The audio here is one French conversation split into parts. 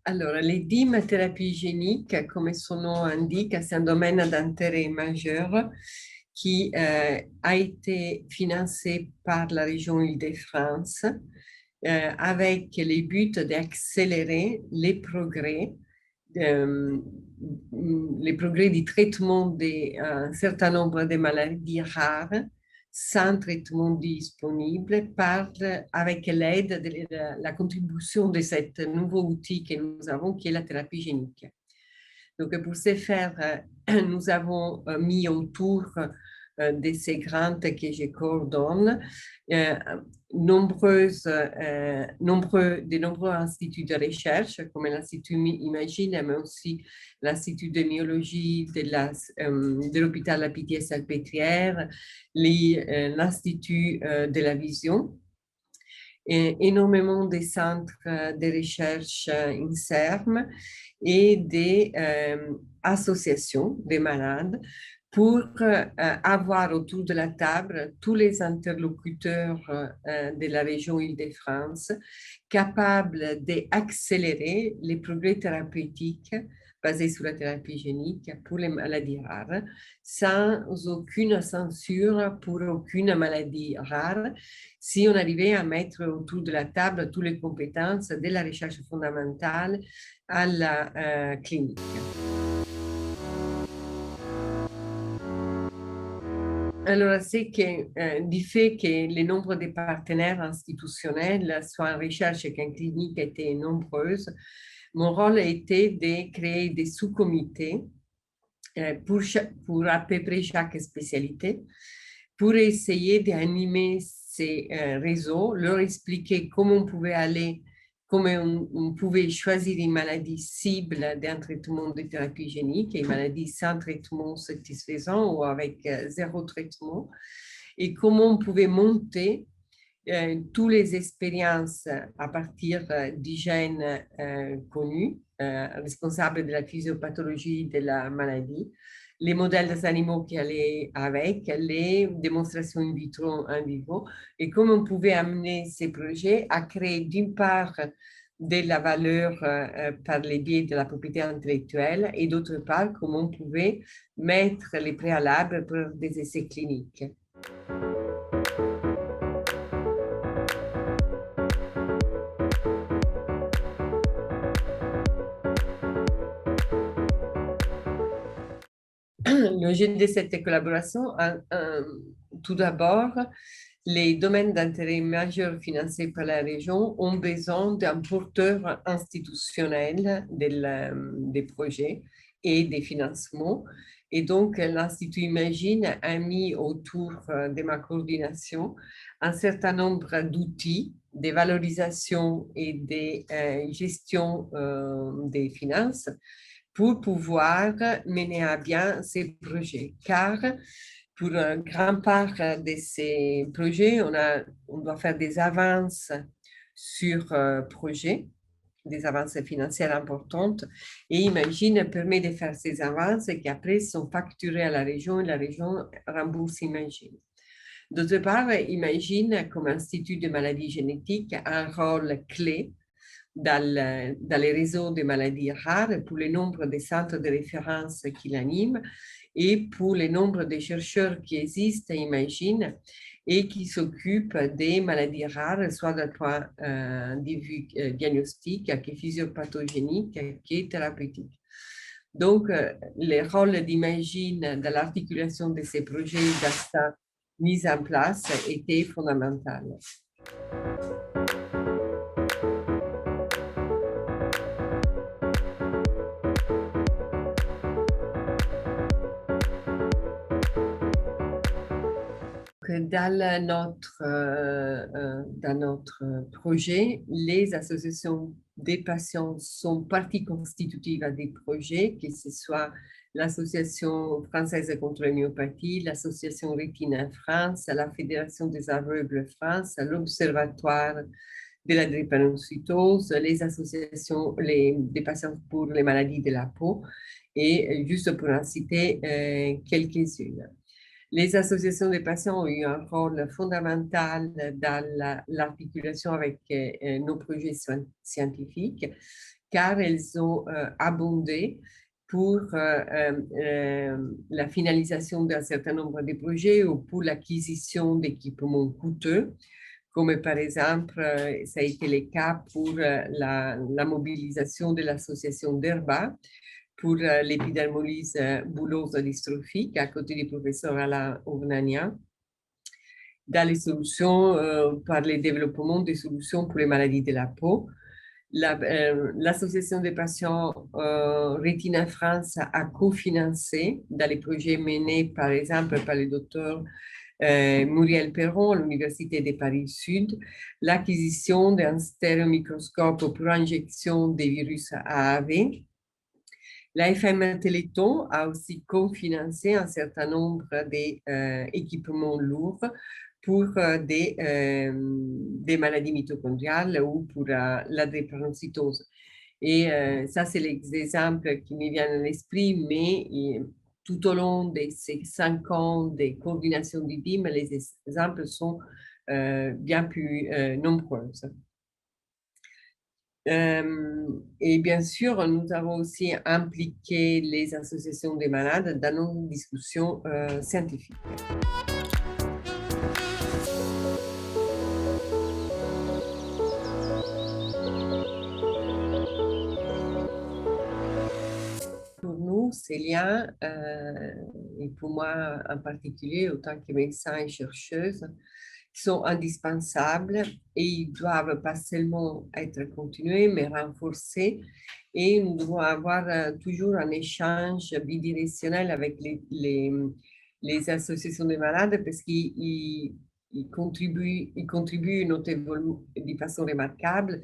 Alors, l'EDIM, thérapie génique, comme son nom indique, c'est un domaine d'intérêt majeur qui a été financé par la région Île-de-France avec le but d'accélérer euh, les progrès du traitement d'un certain nombre de maladies rares sans traitement disponible avec l'aide de la contribution de ce nouveau outil que nous avons, qui est la thérapie génique. Donc, pour ce faire, nous avons mis autour de ces grants que je coordonne euh, de nombreux instituts de recherche, comme l'Institut Imagine, mais aussi l'Institut de myologie de l'hôpital La Pitié-Salpêtrière, l'Institut de la vision, et énormément de centres de recherche INSERM et des associations des malades pour avoir autour de la table tous les interlocuteurs de la région Île-de-France capables d'accélérer les progrès thérapeutiques basés sur la thérapie génique pour les maladies rares, sans aucune censure pour aucune maladie rare, si on arrivait à mettre autour de la table toutes les compétences de la recherche fondamentale à la clinique. Alors, c'est que du fait que le nombre de partenaires institutionnels, soit en recherche qu'en clinique, était nombreux, mon rôle était de créer des sous-comités pour à peu près chaque spécialité, pour essayer d'animer ces réseaux, leur expliquer comment on pouvait aller, comment on pouvait choisir une maladie cible d'un traitement de thérapie génique, une maladie sans traitement satisfaisant ou avec zéro traitement, et comment on pouvait monter toutes les expériences à partir d'hygiène connus, responsables de la physiopathologie de la maladie, les modèles des animaux qui allaient avec, les démonstrations in vitro, in vivo, et comment on pouvait amener ces projets à créer d'une part de la valeur par les biais de la propriété intellectuelle et d'autre part comment on pouvait mettre les préalables pour des essais cliniques. L'objet de cette collaboration, tout d'abord, les domaines d'intérêt majeur financés par la région ont besoin d'un porteur institutionnel des projets et des financements. Et donc, l'Institut Imagine a mis autour de ma coordination un certain nombre d'outils de valorisation et de gestion des finances pour pouvoir mener à bien ces projets. Car pour une grande part de ces projets, on doit faire des avances sur projets, des avances financières importantes. Et Imagine permet de faire ces avances qui après sont facturées à la région et la région rembourse Imagine. D'autre part, Imagine, comme institut de maladies génétiques, a un rôle clé dans les réseaux de maladies rares pour le nombre de centres de référence qu'il anime et pour le nombre de chercheurs qui existent, Imagine, et qui s'occupent des maladies rares, soit d'un point de vue diagnostique, qui est physiopathogénique, qui est thérapeutique. Donc, le rôle d'Imagine dans l'articulation de ces projets, dans sa mise en place, était fondamental. Dans notre projet, les associations des patients sont partie constitutive à des projets, que ce soit l'Association française contre la myopathie, l'Association Rétine France, la Fédération des aveugles France, l'Observatoire de la drépanocytose, les associations des patients pour les maladies de la peau, et juste pour en citer quelques-unes. Les associations de patients ont eu un rôle fondamental dans l'articulation avec nos projets scientifiques car elles ont abondé pour la finalisation d'un certain nombre de projets ou pour l'acquisition d'équipements coûteux, comme par exemple, ça a été le cas pour la mobilisation de l'association d'ERBA pour l'épidermolyse bullosa dystrophique à côté du professeur Alain Ournania, dans les solutions, par le développement des solutions pour les maladies de la peau. L'association des patients Rétine France a cofinancé dans les projets menés par exemple par le docteur Muriel Perron à l'Université de Paris-Sud, l'acquisition d'un stéréomicroscope pour injection des virus AAV. La FM Téléthon a aussi cofinancé un certain nombre d'équipements lourds pour des maladies mitochondriales ou pour la drépanocytose. Et ça, c'est les exemples qui me viennent à l'esprit, mais tout au long de ces 5 ans de coordination du DIM, les exemples sont bien plus nombreuses. Et bien sûr, nous avons aussi impliqué les associations des malades dans nos discussions scientifiques. Pour nous, ces liens, et pour moi en particulier, autant que médecin et chercheuse, sont indispensables et ils doivent pas seulement être continués, mais renforcés. Et nous devons avoir toujours un échange bidirectionnel avec les associations de malades parce qu'ils contribuent de façon remarquable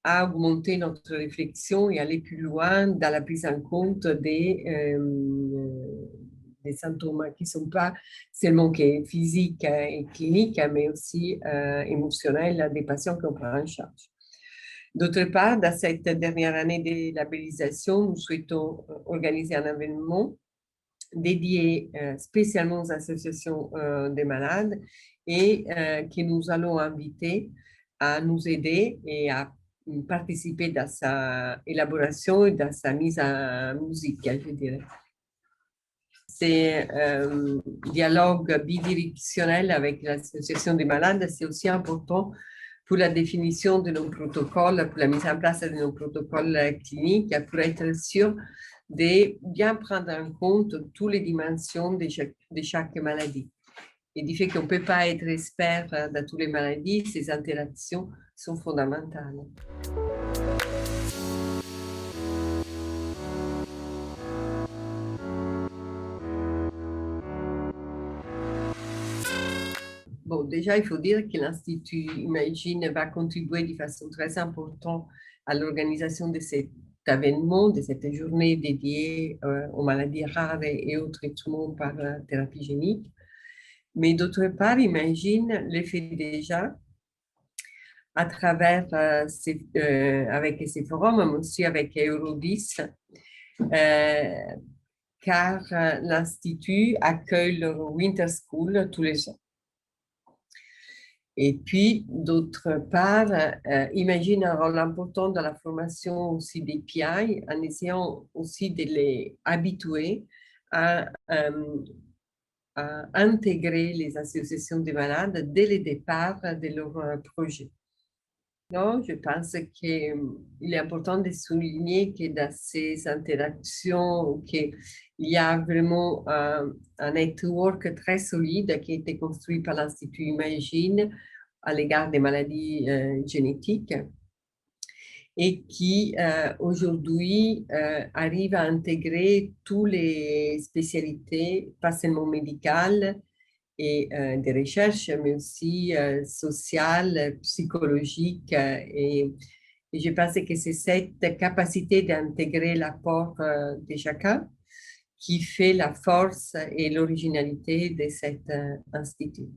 à augmenter notre réflexion et aller plus loin dans la prise en compte des symptômes qui ne sont pas seulement physiques et cliniques, mais aussi émotionnels des patients qu'on prend en charge. D'autre part, dans cette dernière année de labellisation, nous souhaitons organiser un événement dédié spécialement aux associations des malades et que nous allons inviter à nous aider et à participer dans sa élaboration et dans sa mise en musique, je dirais. C'est dialogue bidirectionnel avec l'association des malades, c'est aussi important pour la définition de nos protocoles, pour la mise en place de nos protocoles cliniques, pour être sûr de bien prendre en compte toutes les dimensions de chaque maladie. Et du fait qu'on ne peut pas être expert dans toutes les maladies, ces interactions sont fondamentales. Bon, déjà, il faut dire que l'Institut Imagine va contribuer de façon très importante à l'organisation de cet événement, de cette journée dédiée aux maladies rares et aux traitements par thérapie génique. Mais d'autre part, Imagine le fait déjà à travers avec ces forums, mais aussi avec Eurodis, car l'Institut accueille le Winter School tous les ans. Et puis, d'autre part, Imagine un rôle important dans la formation aussi des PI, en essayant aussi de les habituer à intégrer les associations de malades dès le départ de leur projet. Non, je pense qu'il est important de souligner que dans ces interactions, qu'il y a vraiment un network très solide qui a été construit par l'Institut Imagine à l'égard des maladies génétiques et qui aujourd'hui arrive à intégrer toutes les spécialités, pas seulement médicales, et des recherches, mais aussi sociales, psychologiques. Et je pense que c'est cette capacité d'intégrer l'apport de chacun qui fait la force et l'originalité de cet institut.